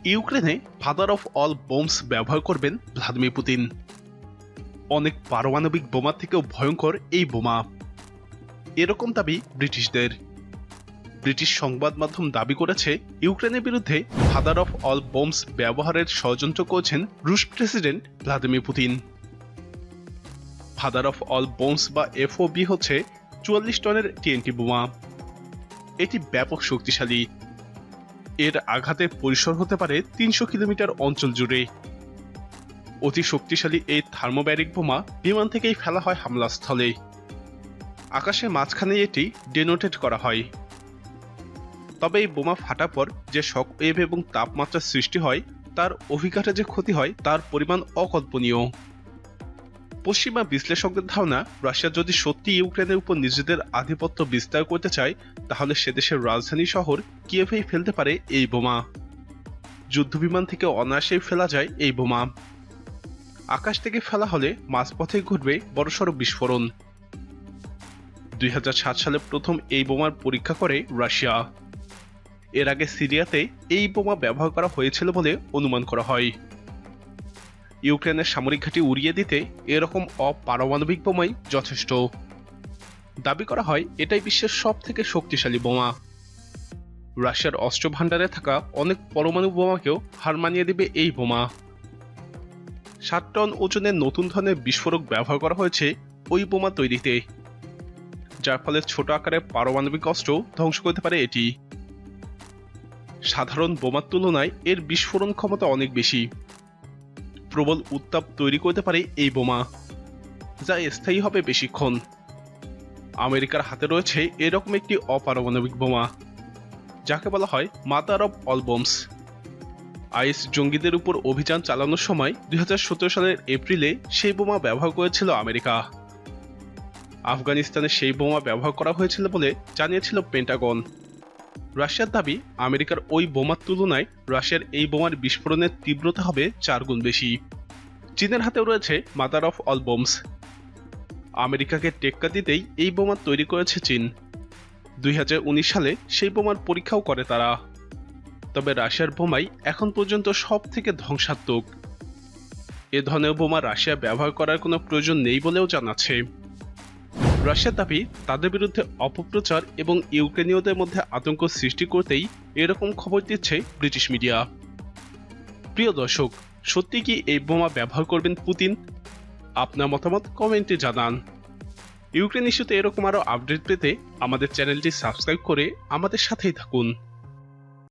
ইউক্রেনে father of all bombs ব্যবহার করবেন ভ্লাদিমির পুতিন। অনেক পারমাণবিক বোমা থেকেও ভয়ঙ্কর এই বোমা, এরকম দাবি ব্রিটিশদের। ব্রিটিশ সংবাদ মাধ্যম দাবি করেছে ইউক্রেনের বিরুদ্ধে ফাদার অফ অল বোমস ব্যবহারের ষড়যন্ত্র করছেন রুশ president Vladimir Putin. Father of all bombs বা এফওবি হচ্ছে 44 টনের টিএনটি বোমা। এটি ব্যাপক শক্তিশালী। এর আঘাতের পরিসর হতে পারে 300 কিলোমিটার অঞ্চল জুড়ে। অতি শক্তিশালী এই থার্মোব্যারিক বোমা বিমান থেকেই ফেলা হয় হামলাস্থলে। আকাশের মাঝখানে এটি ডেনোটেট করা হয়। তবে এই বোমা ফাটার পর যে শক ওয়েভ এবং তাপমাত্রার সৃষ্টি হয়, তার অভিঘাতে যে ক্ষতি হয় তার পরিমাণ অকল্পনীয়। পশ্চিমা বিশ্লেষকদের ধারণা, রাশিয়া যদি সত্যি ইউক্রেনের উপর নিজেদের আধিপত্য বিস্তার করতে চায়, তাহলে সে দেশের রাজধানী শহর কিয়েভেই ফেলতে পারে এই বোমা। যুদ্ধবিমান থেকে অনায়াসেই ফেলা যায় এই বোমা। আকাশ থেকে ফেলা হলে মাঝপথে ঘটবে বড়সড় বিস্ফোরণ। 2007 সালে প্রথম এই বোমার পরীক্ষা করে রাশিয়া। এর আগে সিরিয়াতে এই বোমা ব্যবহার করা হয়েছিল বলে অনুমান করা হয়। ইউক্রেনের সামরিক ঘাঁটি উড়িয়ে দিতে এরকম অপারমাণবিক বোমাই যথেষ্ট। দাবি করা হয় এটাই বিশ্বের সব থেকে শক্তিশালী বোমা। রাশিয়ার অস্ত্র ভাণ্ডারে থাকা অনেক পরমাণু বোমাকেও হার মানিয়ে দেবে এই বোমা। 7 টন ওজনের নতুন ধরনের বিস্ফোরক ব্যবহার করা হয়েছে ওই বোমা তৈরিতে, যার ফলে ছোট আকারের পারমাণবিক অস্ত্র ধ্বংস করতে পারে এটি। সাধারণ বোমার তুলনায় এর বিস্ফোরণ ক্ষমতা অনেক বেশি। প্রবল উত্তাপ তৈরি করতে পারে এই বোমা, যা স্থায়ী হবে বেশিক্ষণ। আমেরিকার হাতে রয়েছে এরকম একটি অপারমাণবিক বোমা, যাকে বলা হয় mother of all bombs. Is জঙ্গিদের উপর অভিযান চালানোর সময় 2017 সালের এপ্রিলে সেই বোমা ব্যবহার করেছিল আমেরিকা। আফগানিস্তানে সেই বোমা ব্যবহার করা হয়েছিল বলে জানিয়েছিল পেন্টাগন। রাশিয়ার দাবি, আমেরিকার ওই বোমার তুলনায় রাশিয়ার এই বোমার বিস্ফোরণের তীব্রতা হবে 4 গুণ বেশি। চীনের হাতেও রয়েছে মাদার অফ অল বোমস। আমেরিকাকে টেক্কা দিতেই এই বোমা তৈরি করেছে চীন। 2019 সালে সেই বোমার পরীক্ষাও করে তারা। তবে রাশিয়ার বোমাই এখন পর্যন্ত সব থেকে ধ্বংসাত্মক। এ ধরনের বোমা রাশিয়া ব্যবহার করার কোনো প্রয়োজন নেই বলেও জানাচ্ছে। রাশিয়ার দাবি, তাদের বিরুদ্ধে অপপ্রচার এবং ইউক্রেনীয়দের মধ্যে আতঙ্ক সৃষ্টি করতেই এরকম খবর দিচ্ছে ব্রিটিশ মিডিয়া। প্রিয় দর্শক, সত্যি কি এই বোমা ব্যবহার করবেন পুতিন? আপনার মতামত কমেন্টে জানান। ইউক্রেন ইস্যুতে এরকম আরও আপডেট পেতে আমাদের চ্যানেলটি সাবস্ক্রাইব করে আমাদের সাথেই থাকুন।